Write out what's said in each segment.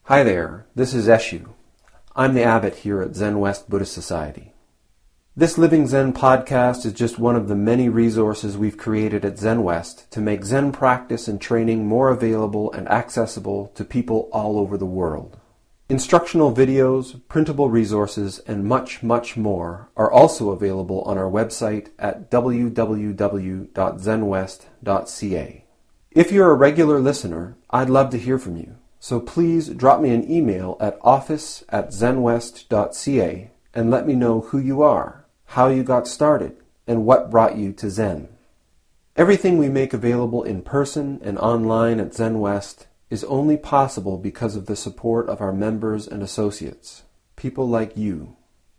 Hi there, this is Eshu. I'm the abbot here at Zenwest Buddhist Society. This Living Zen-podcast is just one of the many resources we've created at Zenwest to make Zen practice and training more available and accessible to people all over the world. Instructional videos, printable resources, and much, much more are also available on our website at www.zenwest.ca. If you're a regular listener, I'd love to hear from you. So please drop me an email at office@zenwest.ca and let me know who you are, how you got started, and what brought you to Zen. Everything we make available in person and online at Zenwest is only possible because of the support of our members and associates, people like you.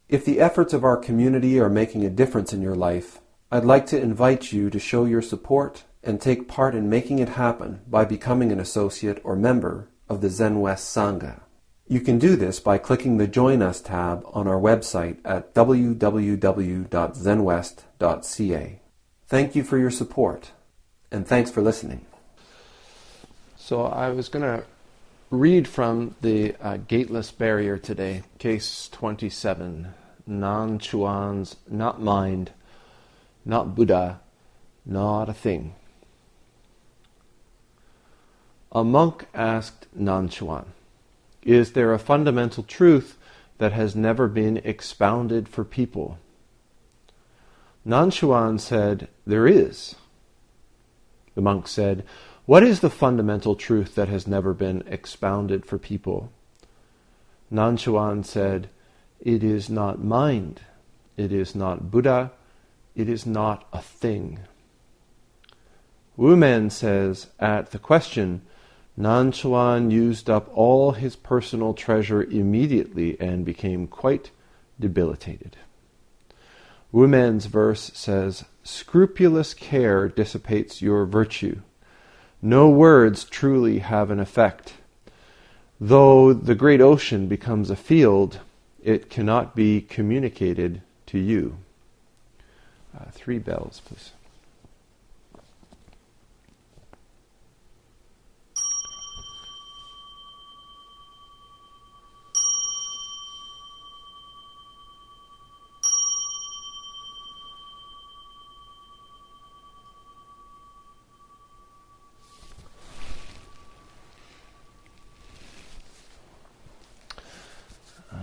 If the efforts of our community are making a difference in your life, I'd like to invite you to show your support and take part in making it happen by becoming an associate or member of the Zenwest Sangha. You can do this by clicking the Join Us tab on our website at www.zenwest.ca. Thank you for your support, and thanks for listening. So I was going to read from the Gateless Barrier today, case 27, Nanchuan's not mind, not Buddha, not a thing. A monk asked Nanchuan, "Is there a fundamental truth that has never been expounded for people?" Nanchuan said, "There is." The monk said, "What is the fundamental truth that has never been expounded for people?" Nanchuan said, "It is not mind, it is not Buddha, it is not a thing." Wu Men says, at the question, Nanchuan used up all his personal treasure immediately and became quite debilitated. Wu Men's verse says, "Scrupulous care dissipates your virtue. No words truly have an effect. Though the great ocean becomes a field, it cannot be communicated to you." 3 bells, please.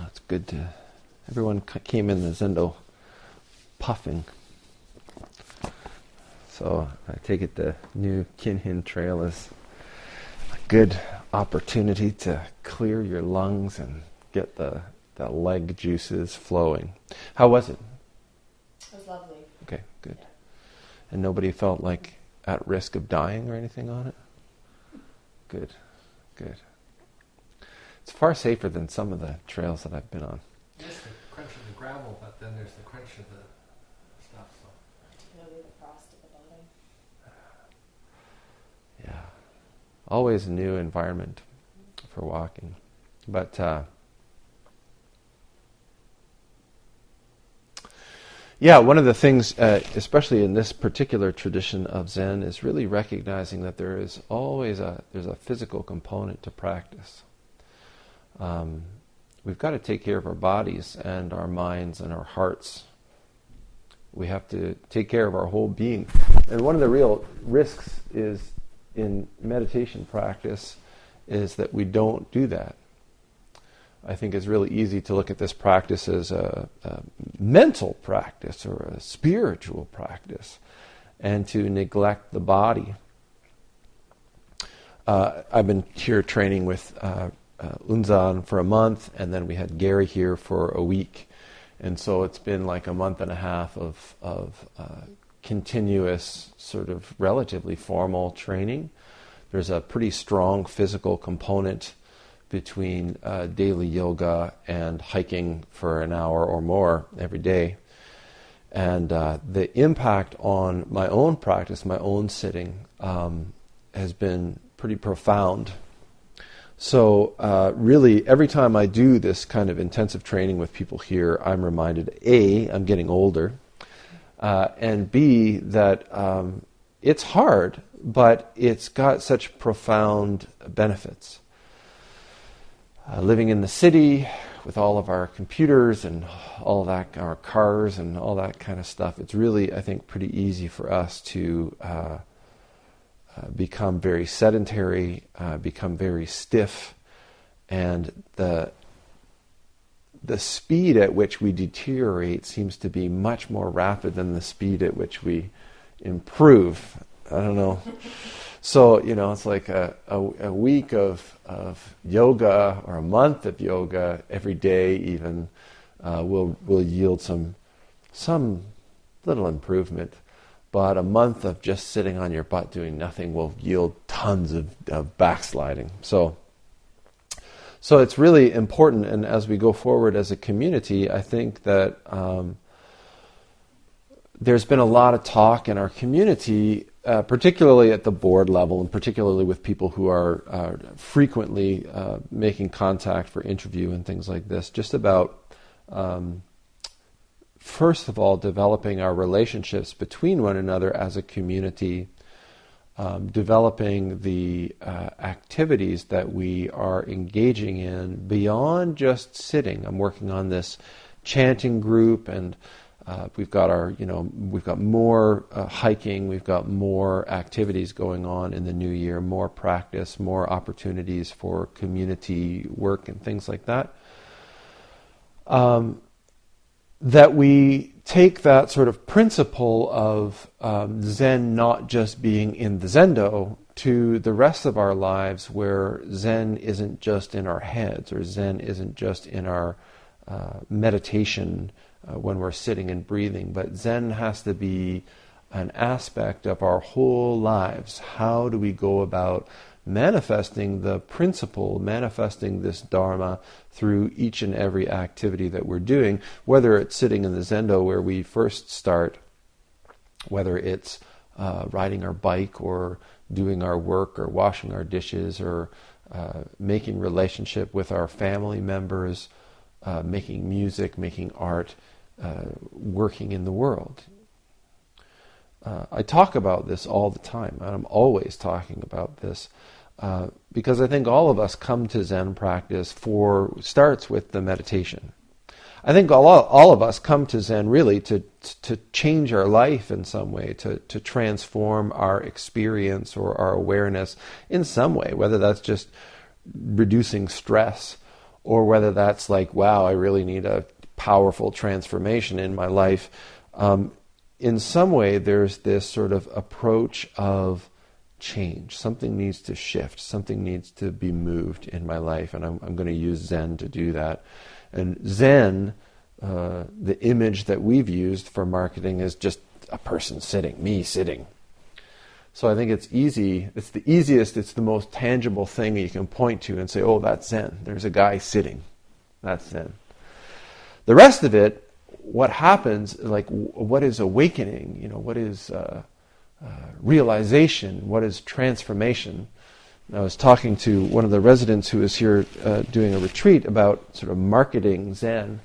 It's good to... Everyone came in the Zendo puffing. So I take it the new Kinhin Trail is a good opportunity to clear your lungs and get the leg juices flowing. How was it? It was lovely. Okay, good. Yeah. And nobody felt like at risk of dying or anything on it? Good. It's far safer than some of the trails that I've been on. There's the crunch of the gravel, but then there's the crunch of the stuff. So. Particularly the frost at the bottom. Yeah. Always a new environment for walking. But one of the things, especially in this particular tradition of Zen, is really recognizing that there is always there's a physical component to practice. We've got to take care of our bodies and our minds and our hearts. We have to take care of our whole being. And one of the real risks is in meditation practice is that we don't do that. I think it's really easy to look at this practice as a mental practice or a spiritual practice and to neglect the body. I've been here training with Unzan for a month, and then we had Gary here for a week. And so it's been like a month and a half of continuous, sort of relatively formal training. There's a pretty strong physical component between daily yoga and hiking for an hour or more every day. And the impact on my own practice, my own sitting, has been pretty profound. So really, every time I do this kind of intensive training with people here, I'm reminded, A, I'm getting older, and B, that it's hard, but it's got such profound benefits. living in the city with all of our computers and all that, our cars and all that kind of stuff, it's really, I think, pretty easy for us to become very sedentary, become very stiff, and the speed at which we deteriorate seems to be much more rapid than the speed at which we improve. I don't know. So, it's like a week of yoga or a month of yoga every day even will yield some little improvement. But a month of just sitting on your butt doing nothing will yield tons of backsliding. So it's really important, and as we go forward as a community, I think that there's been a lot of talk in our community, particularly at the board level, and particularly with people who are frequently making contact for interview and things like this, just about, first of all, developing our relationships between one another as a community, developing the activities that we are engaging in beyond just sitting. I'm working on this chanting group, and we've got more hiking, we've got more activities going on in the new year, more practice, more opportunities for community work and things like that. That we take that sort of principle of Zen not just being in the Zendo to the rest of our lives, where Zen isn't just in our heads, or Zen isn't just in our meditation when we're sitting and breathing, but Zen has to be an aspect of our whole lives. How do we go about manifesting the principle, manifesting this Dharma through each and every activity that we're doing, whether it's sitting in the Zendo where we first start, whether it's riding our bike or doing our work or washing our dishes or making relationship with our family members, making music, making art, working in the world. I talk about this all the time, and I'm always talking about this because I think all of us come to Zen practice starts with the meditation. I think all of us come to Zen really to change our life in some way, to transform our experience or our awareness in some way, whether that's just reducing stress or whether that's like, wow, I really need a powerful transformation in my life. In some way, there's this sort of approach of change. Something needs to shift. Something needs to be moved in my life, and I'm going to use Zen to do that. And Zen, the image that we've used for marketing is just a person sitting, me sitting. So I think it's easy. It's the easiest. It's the most tangible thing you can point to and say, "Oh, that's Zen. There's a guy sitting. That's Zen." The rest of it, what happens, like what is awakening, what is realization, what is transformation. I was talking to one of the residents who was here doing a retreat about sort of marketing Zen,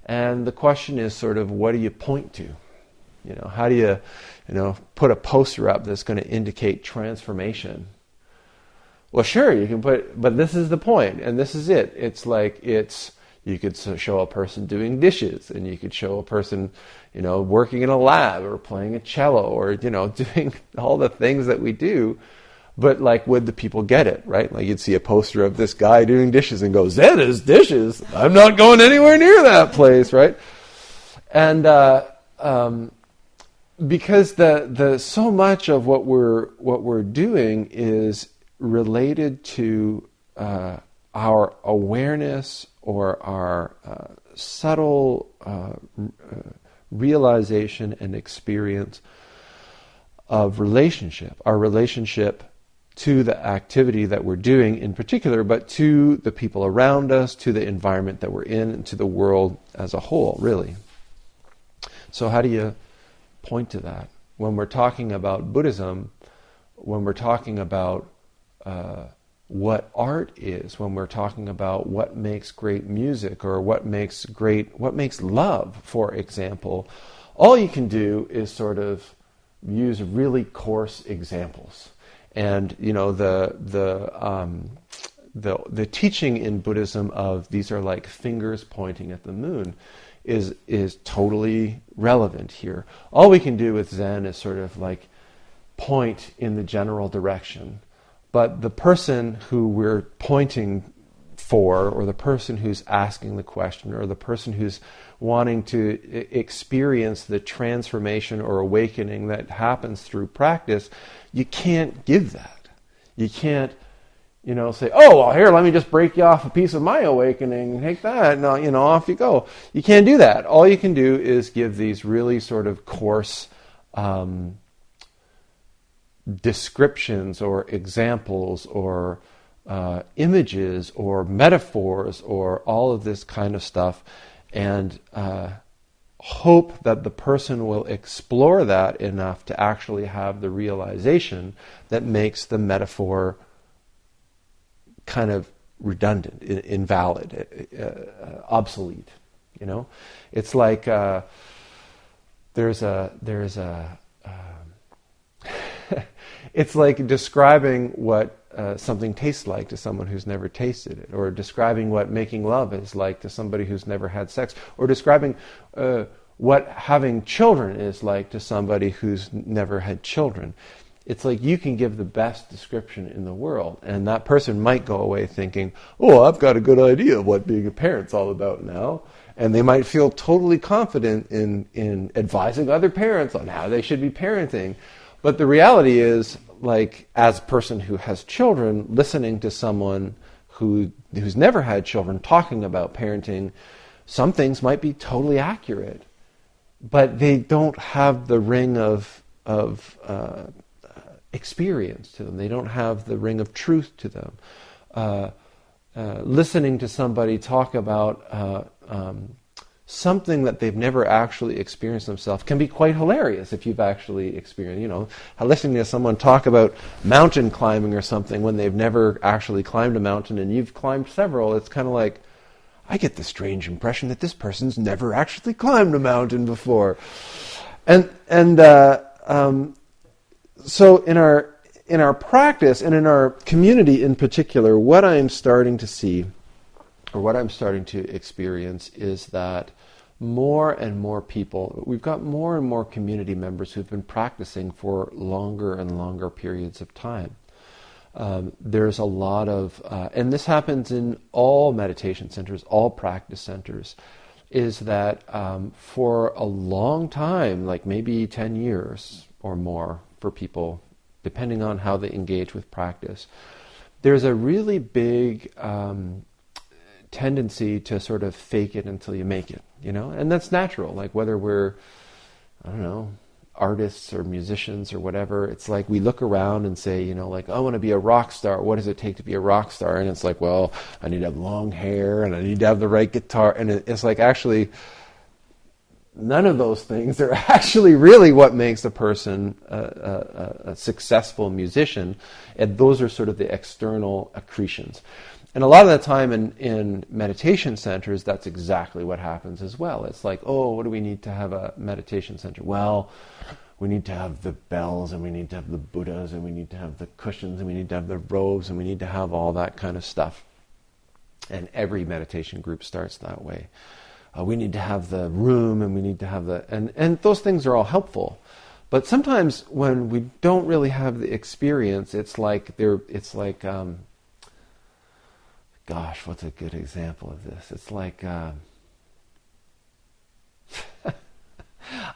and the question is sort of, what do you point to? How do you, put a poster up that's going to indicate transformation? Well, sure, you can but this is the point, and this is it. You could show a person doing dishes, and you could show a person, working in a lab or playing a cello or, doing all the things that we do. But would the people get it, right? You'd see a poster of this guy doing dishes and go, Zen is dishes. I'm not going anywhere near that place, right? And because the so much of what we're doing is related to our awareness or our subtle realization and experience of relationship, our relationship to the activity that we're doing in particular, but to the people around us, to the environment that we're in, and to the world as a whole, really. So how do you point to that? When we're talking about Buddhism, when we're talking about what art is, when we're talking about what makes great music or what makes love, for example, all you can do is sort of use really coarse examples. And the the teaching in Buddhism of these are like fingers pointing at the moon is totally relevant here. All we can do with Zen is sort of like point in the general direction, but the person who we're pointing for, or the person who's asking the question, or the person who's wanting to experience the transformation or awakening that happens through practice, you can't give that. You can't, say, oh, well, here, let me just break you off a piece of my awakening, take that, and, off you go. You can't do that. All you can do is give these really sort of coarse descriptions or examples or images or metaphors or all of this kind of stuff, and hope that the person will explore that enough to actually have the realization that makes the metaphor kind of redundant, invalid, obsolete. It's like there's a it's like describing what something tastes like to someone who's never tasted it, or describing what making love is like to somebody who's never had sex, or describing what having children is like to somebody who's never had children. It's like you can give the best description in the world, and that person might go away thinking, oh, I've got a good idea of what being a parent's all about now. And they might feel totally confident in advising other parents on how they should be parenting. But the reality is, like, as a person who has children, listening to someone who's never had children talking about parenting, some things might be totally accurate, but they don't have the ring of experience to them. They don't have the ring of truth to them. Listening to somebody talk about something that they've never actually experienced themselves can be quite hilarious if you've actually experienced, listening to someone talk about mountain climbing or something when they've never actually climbed a mountain and you've climbed several. It's kind of like, I get the strange impression that this person's never actually climbed a mountain before. So in our practice and in our community in particular, what I'm starting to see, or what I'm starting to experience, is that more and more people, we've got more and more community members who've been practicing for longer and longer periods of time. There's a lot of, and this happens in all meditation centers, all practice centers, is that for a long time, like maybe 10 years or more for people, depending on how they engage with practice, there's a really big tendency to sort of fake it until you make it, and that's natural. Like whether we're, artists or musicians or whatever, it's like we look around and say, I want to be a rock star. What does it take to be a rock star? And it's like, well, I need to have long hair and I need to have the right guitar. And it's like, actually, none of those things are actually really what makes a person a successful musician. And those are sort of the external accretions. And a lot of the time in meditation centers, that's exactly what happens as well. It's like, oh, what do we need to have a meditation center? Well, we need to have the bells, and we need to have the Buddhas, and we need to have the cushions, and we need to have the robes, and we need to have all that kind of stuff. And every meditation group starts that way. We need to have the room, and we need to have and those things are all helpful. But sometimes when we don't really have the experience, gosh, what's a good example of this? It's like,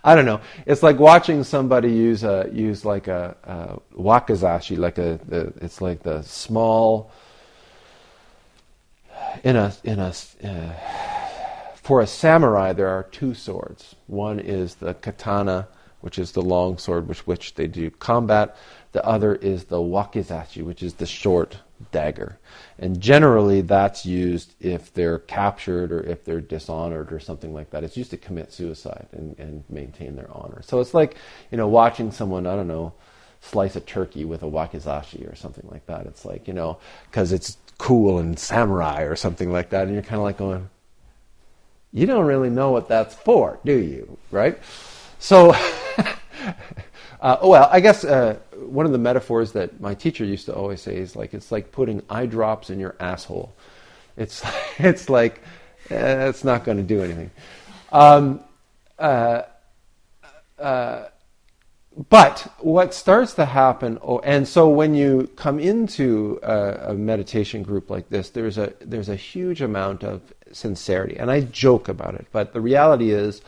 I don't know. It's like watching somebody use like a wakizashi, it's like the small, for a samurai there are two swords. One is the katana, which is the long sword with which they do combat. The other is the wakizashi, which is the short dagger. And generally that's used if they're captured or if they're dishonored or something like that. It's used to commit suicide and maintain their honor. So it's like, watching someone, slice a turkey with a wakizashi or something like that. It's like, because it's cool and samurai or something like that. And you're kind of like going, you don't really know what that's for, do you? Right? So, I guess one of the metaphors that my teacher used to always say is like, it's like putting eye drops in your asshole. It's like, it's not going to do anything. But what starts to happen, and so when you come into a meditation group like this, there's a huge amount of sincerity, and I joke about it, but the reality is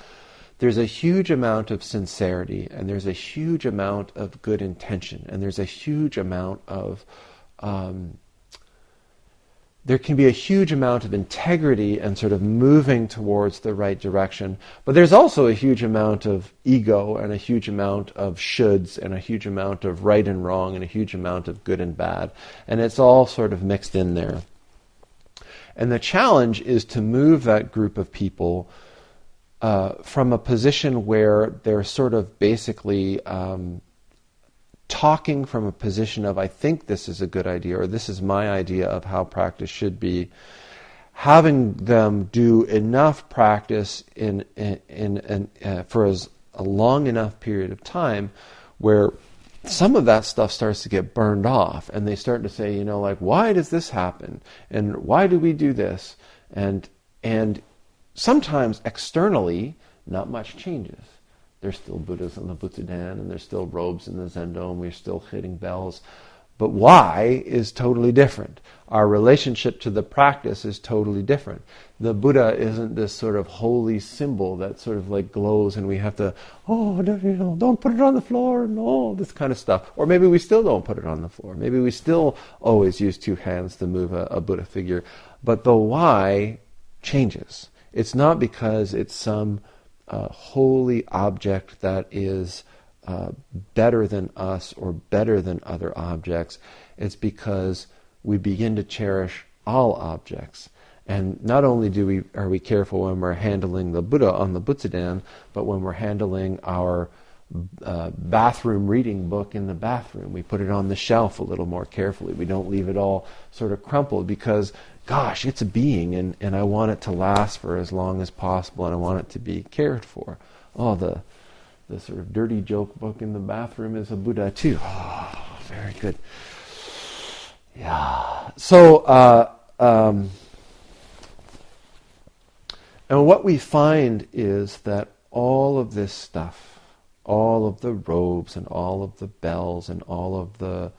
there's a huge amount of sincerity, and there's a huge amount of good intention, and there's a huge amount of there can be a huge amount of integrity and sort of moving towards the right direction. But there's also a huge amount of ego and a huge amount of shoulds and a huge amount of right and wrong and a huge amount of good and bad. And it's all sort of mixed in there. And the challenge is to move that group of people from a position where they're sort of basically talking from a position of, I think this is a good idea, or this is my idea of how practice should be, having them do enough practice for a long enough period of time where some of that stuff starts to get burned off, and they start to say, like, why does this happen? And why do we do this? And sometimes externally, not much changes. There's still Buddhas in the Butsudan, and there's still robes in the Zendo, and we're still hitting bells. But why is totally different. Our relationship to the practice is totally different. The Buddha isn't this sort of holy symbol that sort of like glows, and we have to, don't put it on the floor, and all this kind of stuff. Or maybe we still don't put it on the floor. Maybe we still always use two hands to move a Buddha figure. But the why changes. It's not because it's some holy object that is better than us or better than other objects. It's because we begin to cherish all objects. And not only are we careful when we're handling the Buddha on the Butsudan, but when we're handling our bathroom reading book in the bathroom, we put it on the shelf a little more carefully. We don't leave it all sort of crumpled because, gosh, it's a being, and I want it to last for as long as possible, and I want it to be cared for. Oh, the sort of dirty joke book in the bathroom is a Buddha too. Oh, very good. Yeah. So, and what we find is that all of this stuff, all of the robes and all of the bells and all of the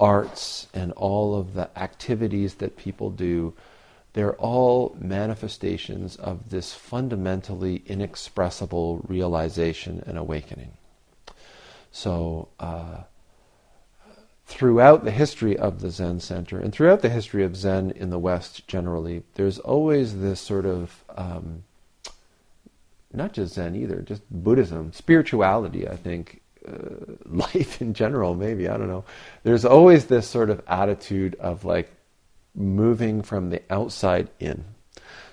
arts and all of the activities that people do, they're all manifestations of this fundamentally inexpressible realization and awakening. So throughout the history of the Zen Center and throughout the history of Zen in the West generally, there's always this sort of, not just Zen either, just Buddhism, spirituality, I think, life in general, maybe, I don't know. There's always this sort of attitude of like moving from the outside in.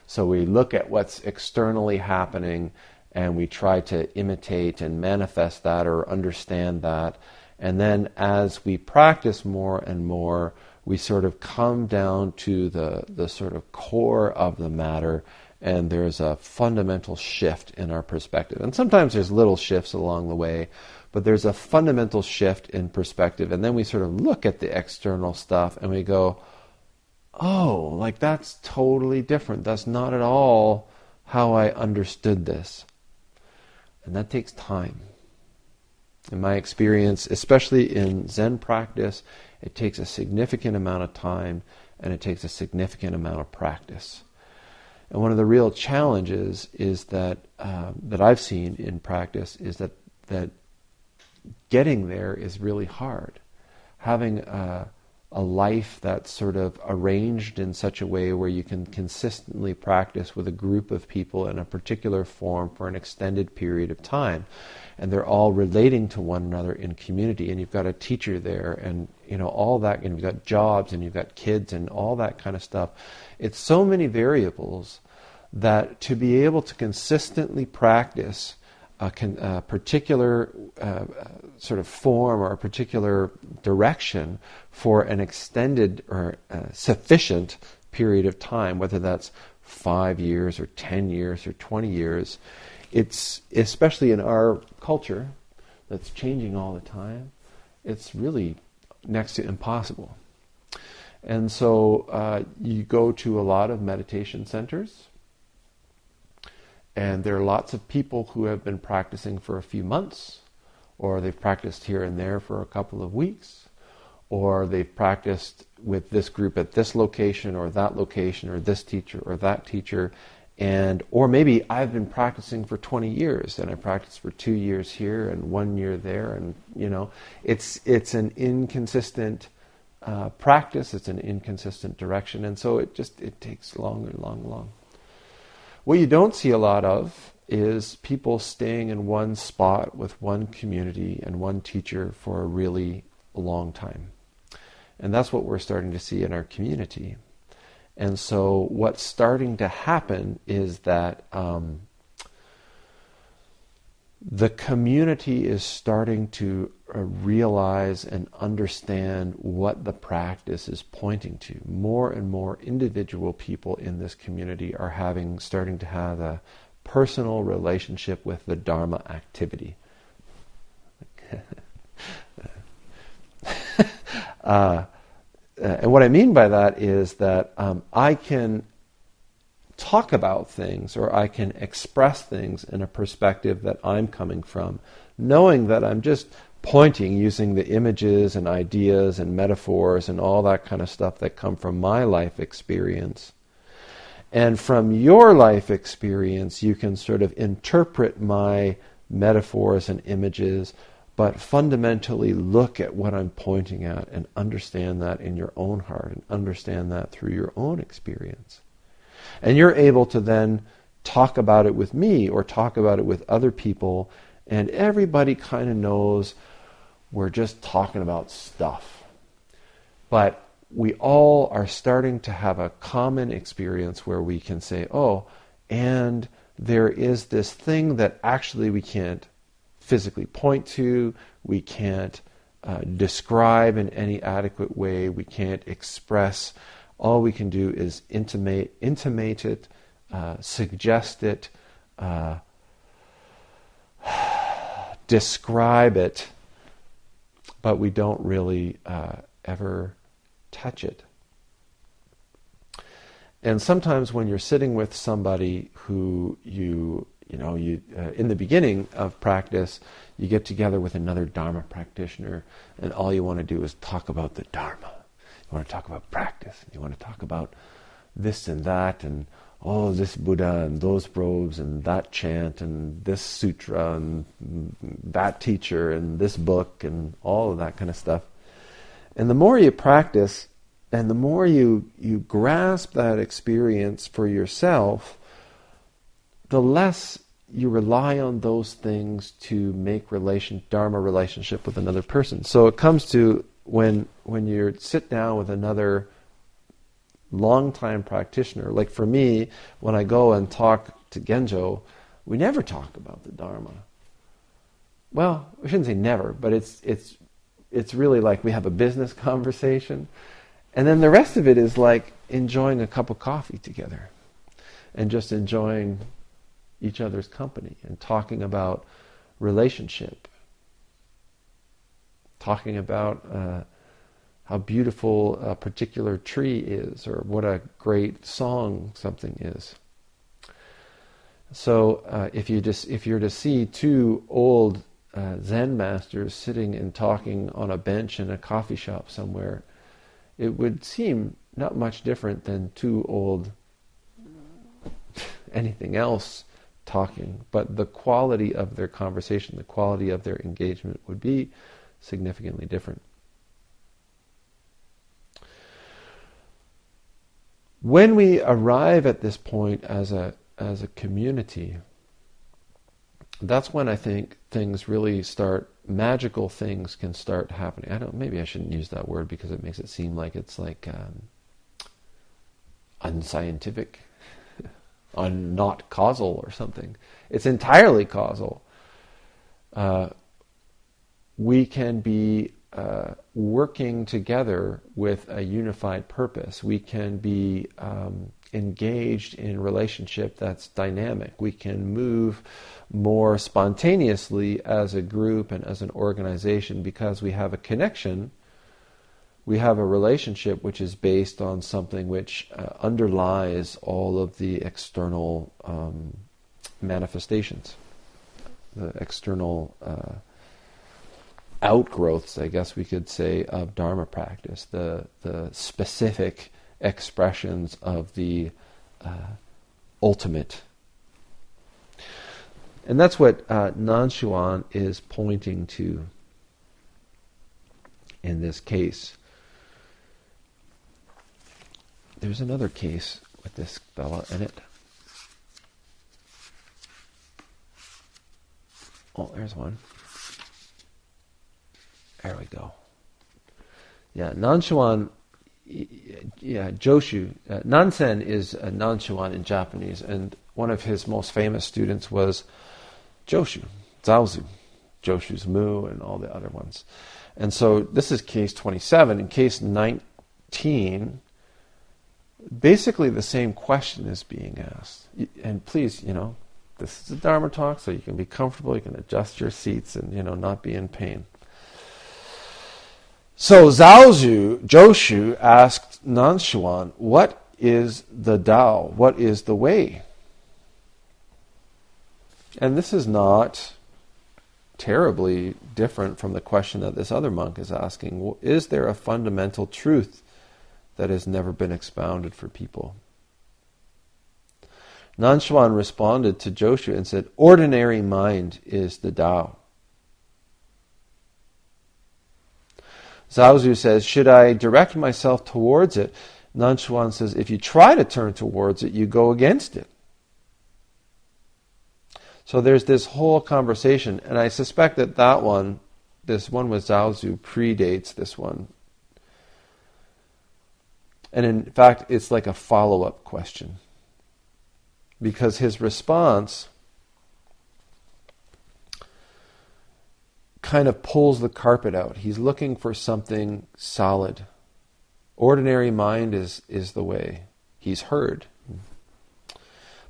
So we look at what's externally happening and we try to imitate and manifest that or understand that. And then as we practice more and more, we sort of come down to the sort of core of the matter, and there's a fundamental shift in our perspective. And sometimes there's little shifts along the way, but there's a fundamental shift in perspective. And then we sort of look at the external stuff and we go, oh, like that's totally different. That's not at all how I understood this. And that takes time. In my experience, especially in Zen practice, it takes a significant amount of time and it takes a significant amount of practice. And one of the real challenges is that I've seen in practice is that getting there is really hard. Having a life that's sort of arranged in such a way where you can consistently practice with a group of people in a particular form for an extended period of time, and they're all relating to one another in community, and you've got a teacher there, and all that, and you've got jobs, and you've got kids, and all that kind of stuff. It's so many variables that to be able to consistently practice a particular sort of form or a particular direction for an extended or sufficient period of time, whether that's 5 years or 10 years or 20 years, it's, especially in our culture that's changing all the time, it's really next to impossible. And so you go to a lot of meditation centers, and there are lots of people who have been practicing for a few months, or they've practiced here and there for a couple of weeks, or they've practiced with this group at this location or that location or this teacher or that teacher, or maybe I've been practicing for 20 years and I practiced for 2 years here and 1 year there, and it's an inconsistent practice, it's an inconsistent direction, and so it takes long. What you don't see a lot of is people staying in one spot with one community and one teacher for a really long time. And that's what we're starting to see in our community. And so what's starting to happen is that the community is starting to realize and understand what the practice is pointing to. More and more individual people in this community are starting to have a personal relationship with the Dharma activity. And what I mean by that is that I can talk about things, or I can express things in a perspective that I'm coming from, knowing that I'm just pointing using the images and ideas and metaphors and all that kind of stuff that come from my life experience. And from your life experience, you can sort of interpret my metaphors and images, but fundamentally look at what I'm pointing at and understand that in your own heart and understand that through your own experience. And you're able to then talk about it with me or talk about it with other people, and everybody kind of knows we're just talking about stuff. But we all are starting to have a common experience where we can say, oh, and there is this thing that actually we can't physically point to, we can't describe in any adequate way, we can't express. All we can do is intimate it, suggest it, describe it, but we don't really ever touch it. And sometimes when you're sitting with somebody who you in the beginning of practice, you get together with another Dharma practitioner, and all you want to do is talk about the Dharma. You want to talk about practice, and you want to talk about this and that, and this Buddha, and those robes, and that chant, and this sutra, and that teacher, and this book, and all of that kind of stuff. And the more you practice, and the more you grasp that experience for yourself, the less you rely on those things to make Dharma relationship with another person. So it comes to when you sit down with another long-time practitioner, like for me, when I go and talk to Genjo, we never talk about the Dharma. Well, we shouldn't say never, but it's really like we have a business conversation, and then the rest of it is like enjoying a cup of coffee together and just enjoying each other's company and talking about relationship, talking about how beautiful a particular tree is, or what a great song something is. So if you're to see two old Zen masters sitting and talking on a bench in a coffee shop somewhere, it would seem not much different than two old anything else talking, but the quality of their conversation, the quality of their engagement would be significantly different. When we arrive at this point as a community, that's when I think magical things can start happening. Maybe I shouldn't use that word because it makes it seem like it's like unscientific, not causal or something. It's entirely causal. We can be working together with a unified purpose. We can be engaged in relationship that's dynamic. We can move more spontaneously as a group and as an organization because we have a connection. We have a relationship which is based on something which underlies all of the external manifestations, the external outgrowths, I guess we could say, of Dharma practice, the specific expressions of the ultimate. And that's what Nanchuan is pointing to in this case. There's another case with this fella in it. Oh, there's one. There we go. Yeah, Nanchuan, Joshu. Nansen is Nanchuan in Japanese, and one of his most famous students was Joshu, Zaozu, Joshu's Mu, and all the other ones. And so this is case 27. In case 19, basically the same question is being asked. And please, this is a Dharma talk, so you can be comfortable, you can adjust your seats and, not be in pain. So Joshu asked Nanchuan, what is the Tao? What is the way? And this is not terribly different from the question that this other monk is asking. Is there a fundamental truth that has never been expounded for people? Nanchuan responded to Joshu and said, ordinary mind is the Tao. Zaozu says, should I direct myself towards it? Nanchuan says, if you try to turn towards it, you go against it. So there's this whole conversation, and I suspect that this one with Zaozu predates this one. And in fact, it's like a follow-up question. Because his response kind of pulls the carpet out. He's looking for something solid. Ordinary mind is the way. He's heard.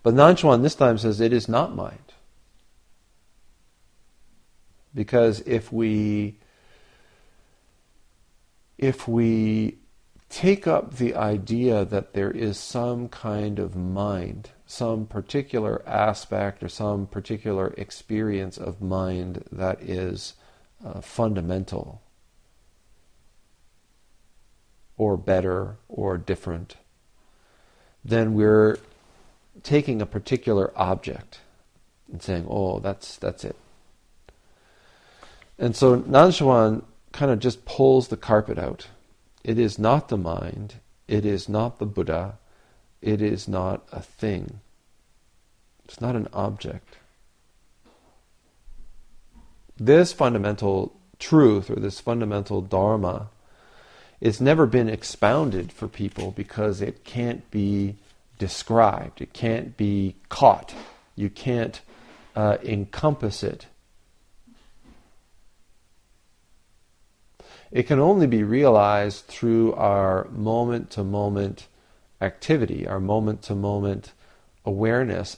But Nanchuan this time says it is not mind. Because if we take up the idea that there is some kind of mind, some particular aspect or some particular experience of mind that is fundamental or better or different, then we're taking a particular object and saying, oh, that's it. And so Nanchuan kind of just pulls the carpet out. It is not the mind. It is not the Buddha. It is not a thing. It's not an object. This fundamental truth or this fundamental Dharma, it's never been expounded for people because it can't be described. It can't be caught. You can't encompass it. It can only be realized through our moment-to-moment activity, our moment-to-moment awareness.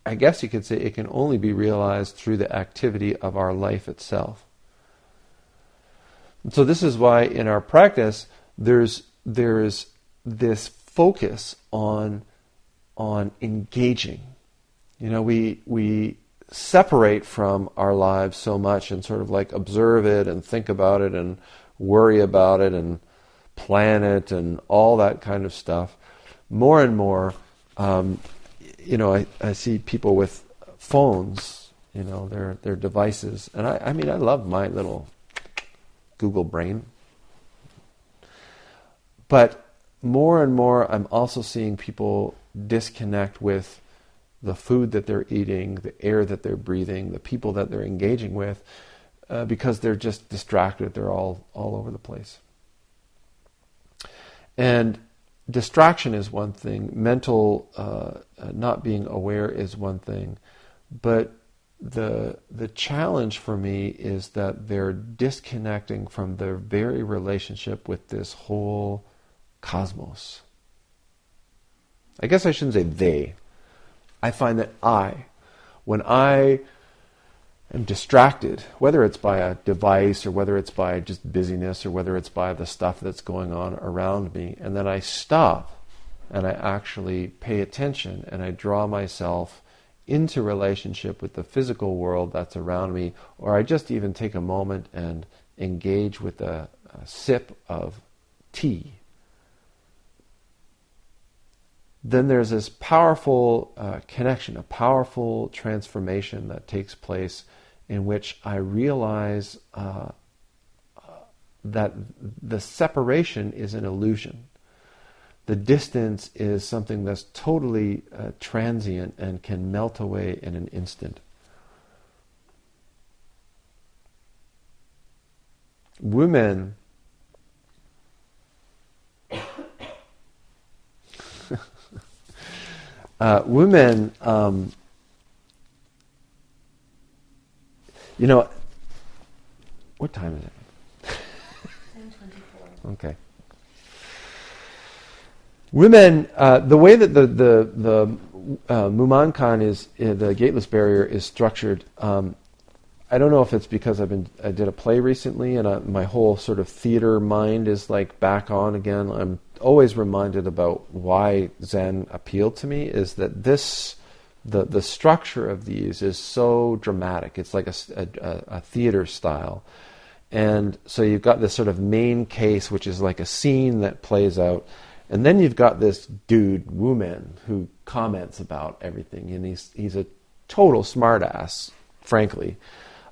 I guess you could say it can only be realized through the activity of our life itself. And so this is why in our practice there's this focus on engaging. We separate from our lives so much and sort of like observe it and think about it and worry about it and plan it and all that kind of stuff. More and more, I see people with phones, their devices, and I love my little Google Brain. But more and more, I'm also seeing people disconnect with the food that they're eating, the air that they're breathing, the people that they're engaging with, because they're just distracted. They're all over the place. And distraction is one thing. Mental not being aware is one thing. But the challenge for me is that they're disconnecting from their very relationship with this whole cosmos. I guess I shouldn't say they. I find that when I am distracted, whether it's by a device or whether it's by just busyness or whether it's by the stuff that's going on around me, and then I stop and I actually pay attention and I draw myself into relationship with the physical world that's around me, or I just even take a moment and engage with a sip of tea, then there's this powerful connection, a powerful transformation that takes place in which I realize that the separation is an illusion. The distance is something that's totally transient and can melt away in an instant. Women what time is it? 10:24. Okay. Women, the way that the Mumonkan is, the Gateless barrier is structured, I don't know if it's because I did a play recently and my whole sort of theater mind is like back on again. I'm always reminded about why Zen appealed to me, is that the structure of these is so dramatic. It's like a theater style. And so you've got this sort of main case, which is like a scene that plays out. And then you've got this dude, Wu-Men, who comments about everything. And he's a total smartass, frankly.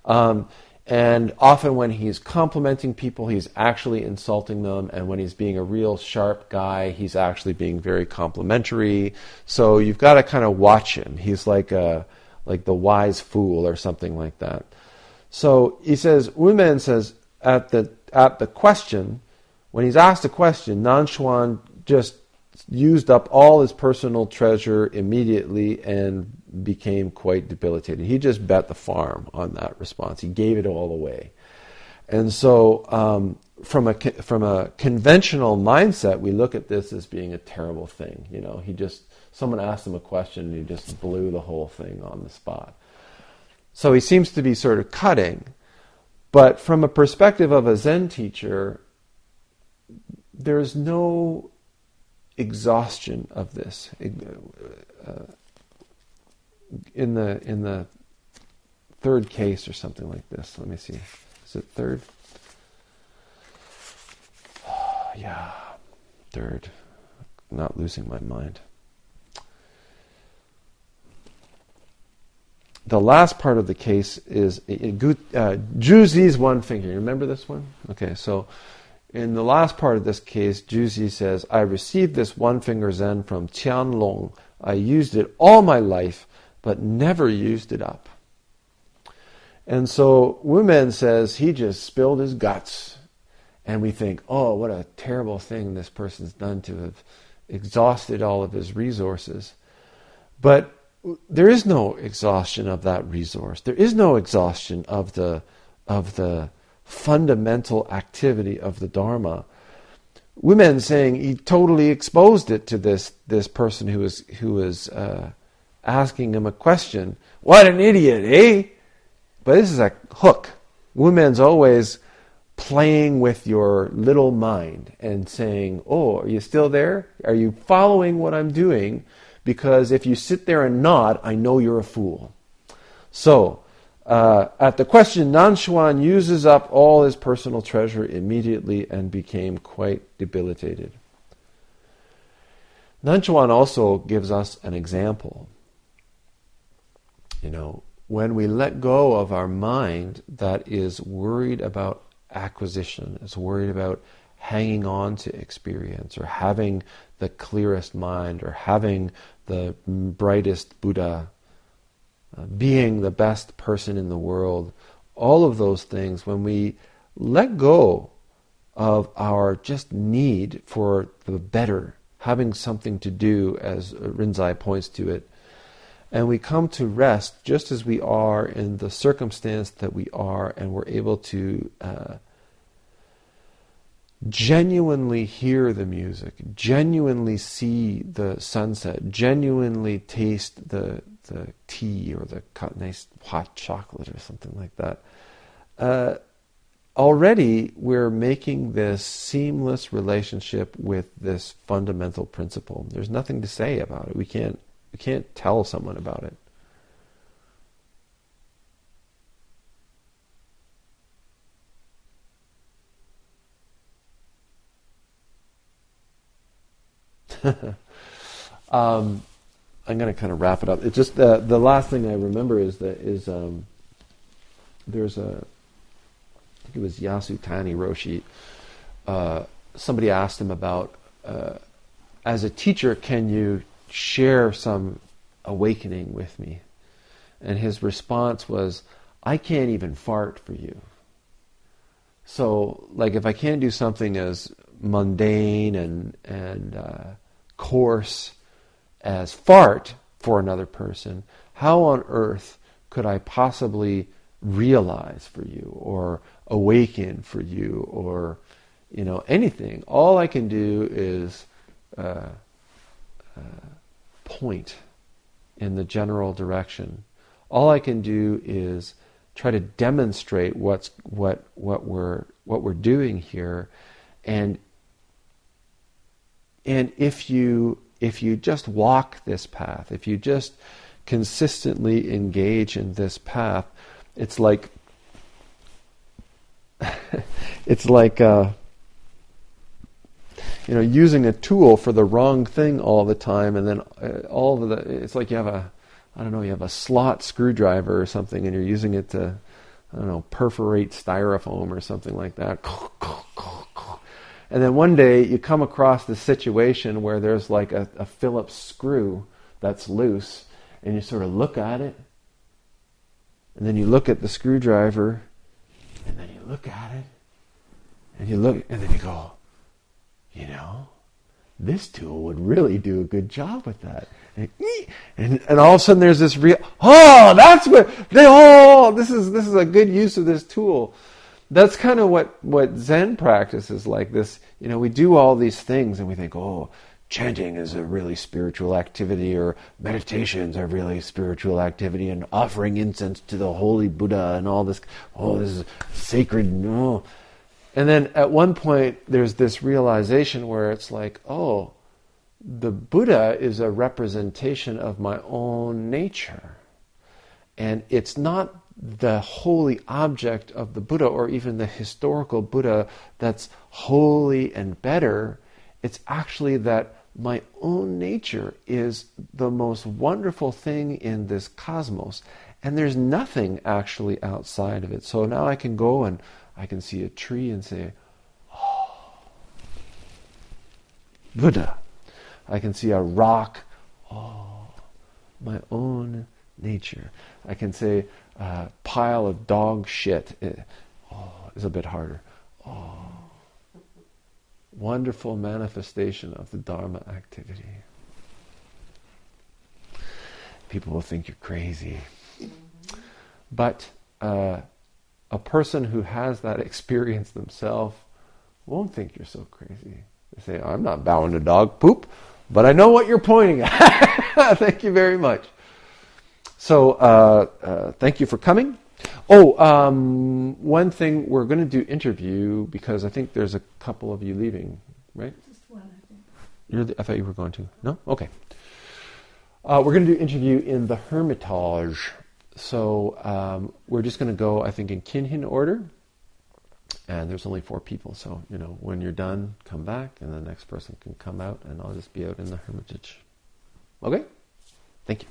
And often when he's complimenting people, he's actually insulting them. And when he's being a real sharp guy, he's actually being very complimentary. So you've got to kind of watch him. He's like the wise fool or something like that. So he says, Wu-Men says, at the question, when he's asked a question, Nanchuan just used up all his personal treasure immediately and became quite debilitated. He just bet the farm on that response. He gave it all away. And so from a conventional mindset, we look at this as being a terrible thing. Someone asked him a question and he just blew the whole thing on the spot. So he seems to be sort of cutting. But from a perspective of a Zen teacher, there's no exhaustion of this. In the third case or something like this. Let me see. Is it third? Oh, yeah, third. Not losing my mind. The last part of the case is Juzi's one finger. You remember this one? Okay, so in the last part of this case, Juzi says, I received this one finger Zen from Tianlong. I used it all my life, but never used it up. And so Wu-Men says he just spilled his guts. And we think, oh, what a terrible thing this person's done to have exhausted all of his resources. But there is no exhaustion of that resource. There is no exhaustion of the fundamental activity of the Dharma. Wu-Men saying he totally exposed it to this person who was asking him a question. What an idiot, eh? But this is a hook. Wu-Men's always playing with your little mind and saying, oh, are you still there? Are you following what I'm doing? Because if you sit there and nod, I know you're a fool. So, at the question, Nanchuan uses up all his personal treasure immediately and became quite debilitated. Nanchuan also gives us an example. When we let go of our mind that is worried about acquisition, is worried about hanging on to experience or having the clearest mind or having the brightest Buddha, being the best person in the world, all of those things, when we let go of our just need for the better, having something to do, as Rinzai points to it, And we come to rest just as we are in the circumstance that we are, and we're able to genuinely hear the music, genuinely see the sunset, genuinely taste the tea or the nice hot chocolate or something like that. Already we're making this seamless relationship with this fundamental principle. There's nothing to say about it. We can't tell someone about it. I'm going to kind of wrap it up. It's just the last thing I remember is there's a, I think it was Yasutani Roshi. Somebody asked him about, as a teacher, can you share some awakening with me? And his response was, I can't even fart for you. So, like, if I can't do something as mundane and coarse as fart for another person, how on earth could I possibly realize for you or awaken for you or, anything? All I can do is point in the general direction. All I can do is try to demonstrate what we're doing here, and if you just walk this path, if you just consistently engage in this path, it's like using a tool for the wrong thing all the time, and then it's like you have a slot screwdriver or something, and you're using it to, perforate styrofoam or something like that. And then one day you come across this situation where there's like a Phillips screw that's loose, and you sort of look at it, and then you look at the screwdriver, and then you look at it, and you look, and then you go, this tool would really do a good job with that. And all of a sudden there's this this is a good use of this tool. That's kind of what Zen practice is like. This, we do all these things and we think, chanting is a really spiritual activity, or meditations are really spiritual activity, and offering incense to the holy Buddha and all this, this is sacred. And then at one point there's this realization where it's like, the Buddha is a representation of my own nature. And it's not the holy object of the Buddha or even the historical Buddha that's holy and better. It's actually that my own nature is the most wonderful thing in this cosmos. And there's nothing actually outside of it. So now I can go and I can see a tree and say, Buddha. I can see a rock, my own nature. I can say a pile of dog shit. It's a bit harder. Wonderful manifestation of the Dharma activity. People will think you're crazy. But a person who has that experience themselves won't think you're so crazy. They say, I'm not bowing to dog poop, but I know what you're pointing at. Thank you very much. So, thank you for coming. One thing, we're going to do interview because I think there's a couple of you leaving, right? Just one, I think. I thought you were going to. No? Okay. We're going to do interview in the Hermitage. So we're just going to go, I think, in Kinhin order. And there's only 4 people. So, when you're done, come back and the next person can come out and I'll just be out in the Hermitage. Okay? Thank you.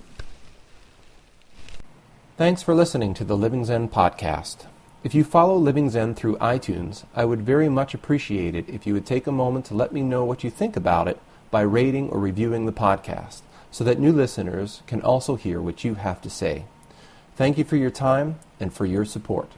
Thanks for listening to the Living Zen podcast. If you follow Living Zen through iTunes, I would very much appreciate it if you would take a moment to let me know what you think about it by rating or reviewing the podcast, so that new listeners can also hear what you have to say. Thank you for your time and for your support.